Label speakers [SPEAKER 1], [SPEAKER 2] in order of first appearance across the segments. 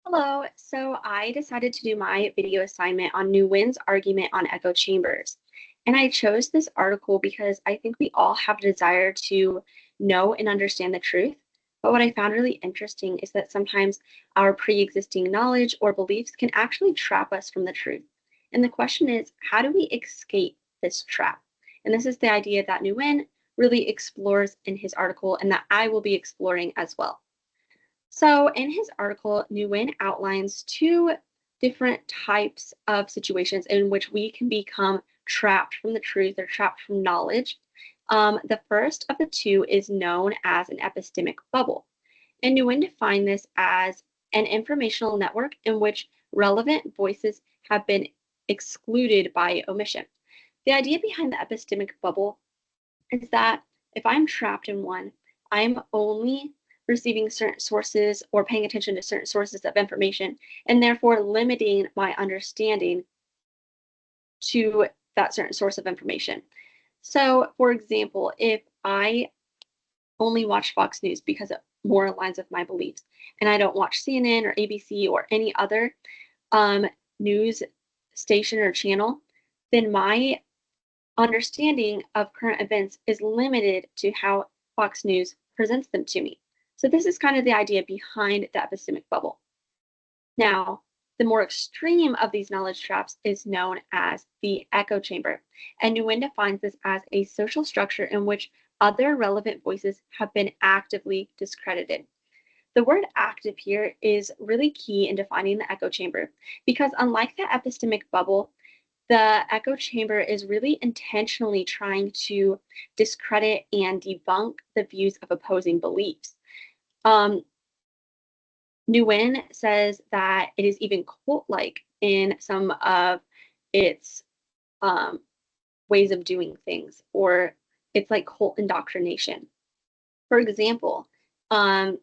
[SPEAKER 1] Hello, so I decided to do my video assignment on Nguyen's argument on echo chambers. And I chose this article because I think we all have a desire to know and understand the truth. But what I found really interesting is that sometimes our pre-existing knowledge or beliefs can actually trap us from the truth. And the question is, how do we escape this trap? And this is the idea that Nguyen really explores in his article and that I will be exploring as well. So, in his article, Nguyen outlines two different types of situations in which we can become trapped from the truth or trapped from knowledge. The first of the two is known as an epistemic bubble. And Nguyen defined this as an informational network in which relevant voices have been excluded by omission. The idea behind the epistemic bubble is that if I'm trapped in one, I'm only receiving certain sources or paying attention to certain sources of information, and therefore limiting my understanding to that certain source of information. So, for example, if I only watch Fox News because it more aligns with my beliefs, and I don't watch CNN or ABC or any other um, news station or channel, then my understanding of current events is limited to how Fox News presents them to me. So this is kind of the idea behind the epistemic bubble. Now, the more extreme of these knowledge traps is known as the echo chamber, and Nguyen defines this as a social structure in which other relevant voices have been actively discredited. The word active here is really key in defining the echo chamber because, unlike the epistemic bubble, the echo chamber is really intentionally trying to discredit and debunk the views of opposing beliefs. Um, Nguyen says that it is even cult-like in some of its um, ways of doing things, or it's like cult indoctrination. For example, um,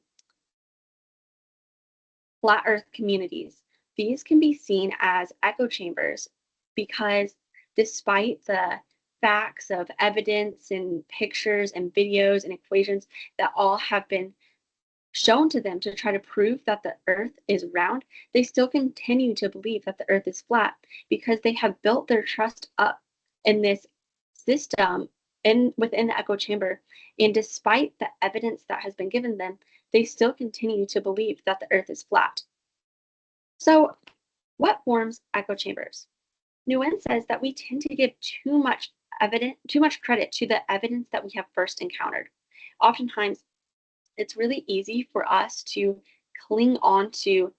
[SPEAKER 1] flat earth communities. These can be seen as echo chambers because despite the facts of evidence and pictures and videos and equations that all have been shown to them to try to prove that the earth is round, they still continue to believe that the earth is flat because they have built their trust up in this system in within the echo chamber. And despite the evidence that has been given them, they still continue to believe that the earth is flat. So, what forms echo chambers? Nguyen says that we tend to give too much credit to the evidence that we have first encountered. Oftentimes, it's really easy for us to cling on to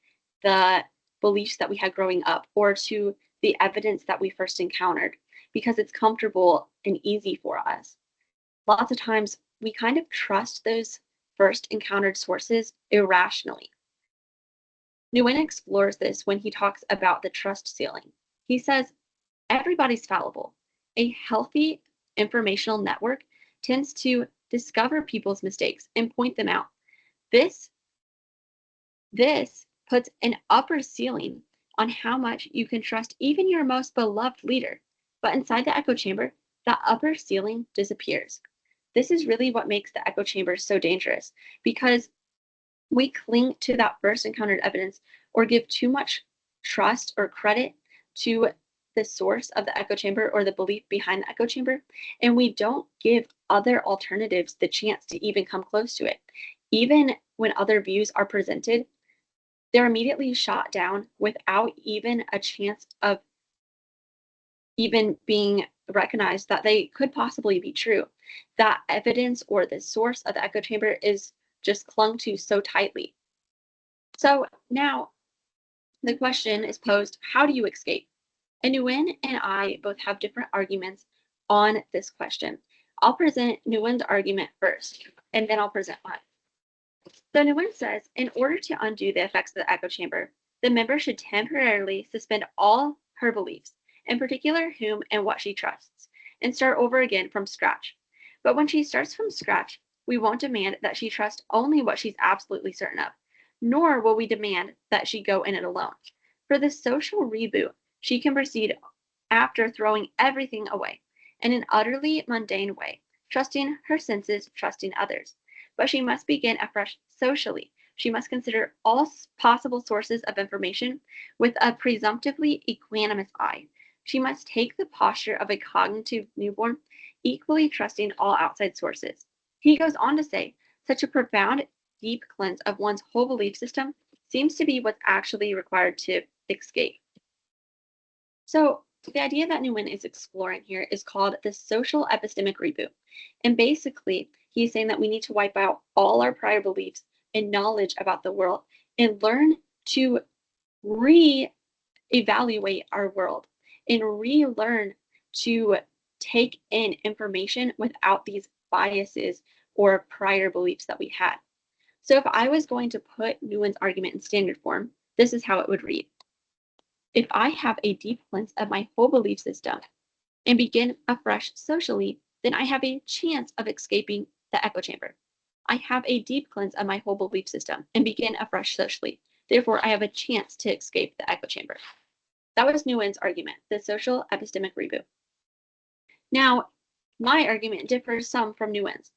[SPEAKER 1] the beliefs that we had growing up or to the evidence that we first encountered because it's comfortable and easy for us. Lots of times, we kind of trust those first encountered sources irrationally. Nguyen explores this when he talks about the trust ceiling. He says, everybody's fallible. A healthy informational network tends to discover people's mistakes and point them out. This, this puts an upper ceiling on how much you can trust even your most beloved leader. But inside the echo chamber, that upper ceiling disappears. This is really what makes the echo chamber so dangerous because we cling to that first encountered evidence or give too much trust or credit to the source of the echo chamber or the belief behind the echo chamber, and we don't give other alternatives the chance to even come close to it. Even when other views are presented, they're immediately shot down without even a chance of even being recognized that they could possibly be true. That evidence or the source of the echo chamber is just clung to so tightly. So now the question is posed, how do you escape? And Nguyen and I both have different arguments on this question. I'll present Nguyen's argument first, and then I'll present mine. So Nguyen says, in order to undo the effects of the echo chamber, the member should temporarily suspend all her beliefs, in particular whom and what she trusts, and start over again from scratch. But when she starts from scratch, we won't demand that she trust only what she's absolutely certain of, nor will we demand that she go in it alone. For this social reboot, she can proceed after throwing everything away in an utterly mundane way, trusting her senses, trusting others. But she must begin afresh socially. She must consider all possible sources of information with a presumptively equanimous eye. She must take the posture of a cognitive newborn, equally trusting all outside sources. He goes on to say, such a profound, deep cleanse of one's whole belief system seems to be what's actually required to escape. So, the idea that Nguyen is exploring here is called the social epistemic reboot. And basically, he's saying that we need to wipe out all our prior beliefs and knowledge about the world and learn to re-evaluate our world and relearn to take in information without these biases or prior beliefs that we had. So if I was going to put Nguyen's argument in standard form, this is how it would read. If I have a deep cleanse of my whole belief system and begin afresh socially, then I have a chance of escaping the echo chamber. I have a deep cleanse of my whole belief system and begin afresh socially. Therefore, I have a chance to escape the echo chamber. That was Nguyen's argument, the social epistemic reboot. Now, my argument differs some from Nguyen's.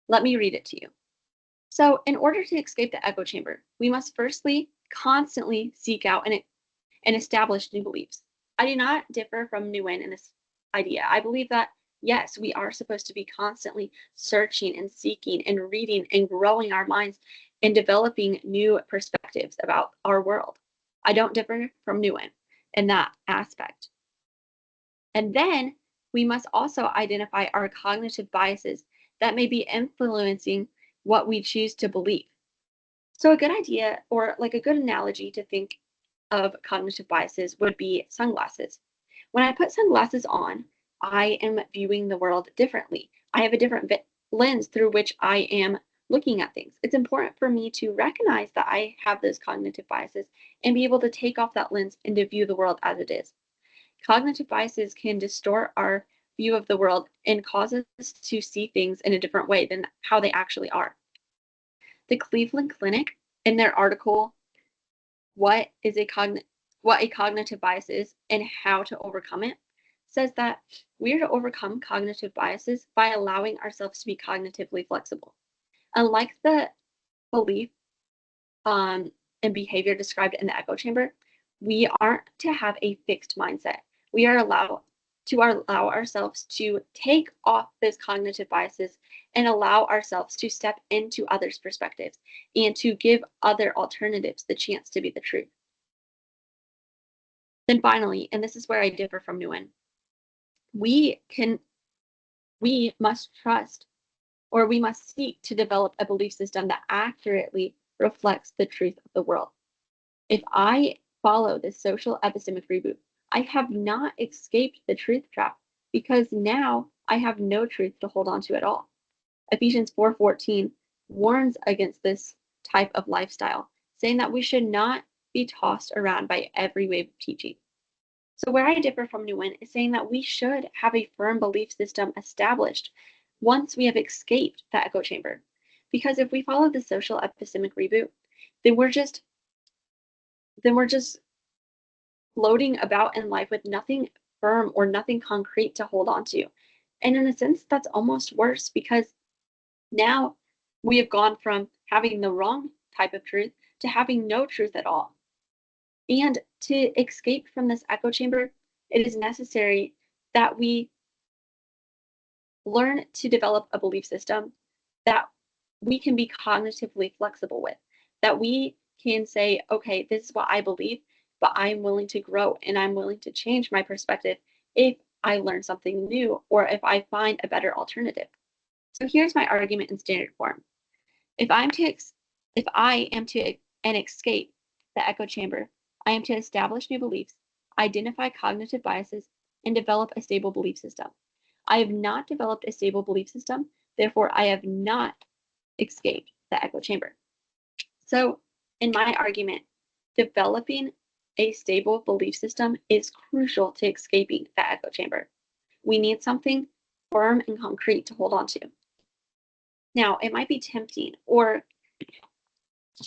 [SPEAKER 1] Let me read it to you. So, in order to escape the echo chamber, we must firstly constantly seek out and establish new beliefs. I do not differ from Nguyen in this idea. I believe that, yes, we are supposed to be constantly searching and seeking and reading and growing our minds and developing new perspectives about our world. I don't differ from Nguyen in that aspect. And then we must also identify our cognitive biases that may be influencing what we choose to believe. So, a good idea or like a good analogy to think of cognitive biases would be sunglasses. When I put sunglasses on, I am viewing the world differently. I have a different lens through which I am looking at things. It's important for me to recognize that I have those cognitive biases and be able to take off that lens and to view the world as it is. Cognitive biases can distort our view of the world and cause us to see things in a different way than how they actually are. The Cleveland Clinic, in their article, what a cognitive bias is and how to overcome it, says that we are to overcome cognitive biases by allowing ourselves to be cognitively flexible. Unlike the belief and behavior described in the echo chamber, we aren't to have a fixed mindset. We are allowed to allow ourselves to take off those cognitive biases and allow ourselves to step into others' perspectives and to give other alternatives the chance to be the truth. Then finally, and this is where I differ from Nguyen, we must trust or we must seek to develop a belief system that accurately reflects the truth of the world. If I follow this social epistemic reboot, I have not escaped the truth trap because now I have no truth to hold on to at all. Ephesians 4:14 warns against this type of lifestyle, saying that we should not be tossed around by every wave of teaching. So where I differ from Nguyen is saying that we should have a firm belief system established once we have escaped the echo chamber. Because if we follow the social epistemic reboot, then we're just floating about in life with nothing firm or nothing concrete to hold on to. And in a sense, that's almost worse because now we have gone from having the wrong type of truth to having no truth at all. And to escape from this echo chamber, it is necessary that we learn to develop a belief system that we can be cognitively flexible with, that we can say, okay, this is what I believe, but I'm willing to grow and I'm willing to change my perspective if I learn something new or if I find a better alternative. So here's my argument in standard form. If I am to and escape the echo chamber, I am to establish new beliefs, identify cognitive biases, and develop a stable belief system. I have not developed a stable belief system, therefore I have not escaped the echo chamber. So in my argument, developing a stable belief system is crucial to escaping the echo chamber. We need something firm and concrete to hold on to. Now, it might be tempting or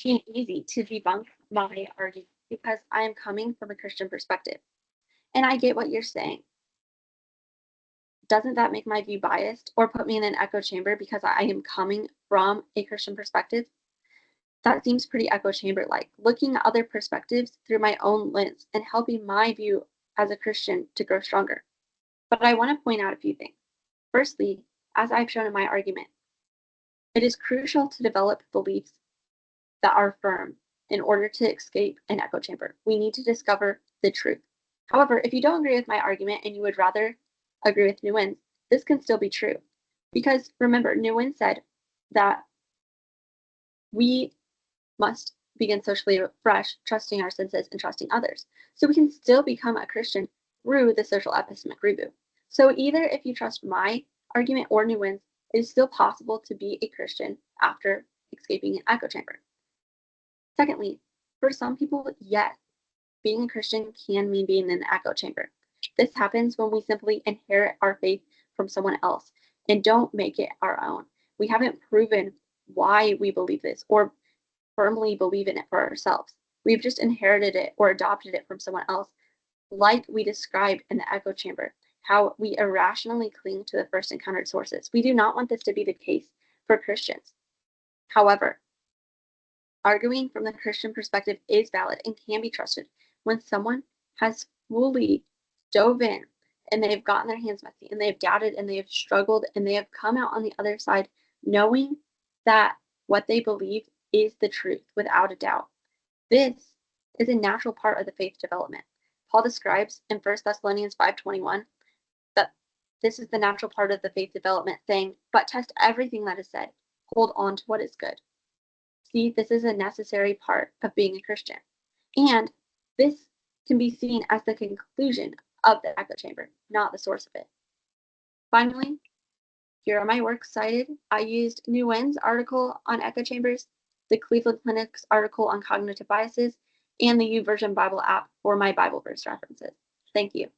[SPEAKER 1] easy to debunk my argument because I am coming from a Christian perspective. And I get what you're saying. Doesn't that make my view biased or put me in an echo chamber because I am coming from a Christian perspective? That seems pretty echo chamber-like, looking at other perspectives through my own lens and helping my view as a Christian to grow stronger. But I want to point out a few things. Firstly, as I've shown in my argument, it is crucial to develop beliefs that are firm in order to escape an echo chamber. We need to discover the truth. However, if you don't agree with my argument and you would rather agree with Nguyen's, this can still be true. Because remember, Nguyen said that we must begin socially fresh, trusting our senses and trusting others. So we can still become a Christian through the social epistemic reboot. So either if you trust my argument or Nguyen's, it is still possible to be a Christian after escaping an echo chamber. Secondly, for some people, yes, being a Christian can mean being in an echo chamber. This happens when we simply inherit our faith from someone else and don't make it our own. We haven't proven why we believe this or firmly believe in it for ourselves. We've just inherited it or adopted it from someone else, like we described in the echo chamber, how we irrationally cling to the first encountered sources. We do not want this to be the case for Christians. However, arguing from the Christian perspective is valid and can be trusted when someone has fully dove in and they've gotten their hands messy and they've doubted and they have struggled and they have come out on the other side knowing that what they believe is the truth without a doubt. This is a natural part of the faith development. Paul describes in 1 Thessalonians 5:21 that this is the natural part of the faith development, saying, but test everything that is said, hold on to what is good. See, this is a necessary part of being a Christian. And this can be seen as the conclusion of the echo chamber, not the source of it. Finally, here are my works cited. I used Nguyen's article on echo chambers, the Cleveland Clinic's article on cognitive biases, and the YouVersion Bible app for my Bible verse references. Thank you.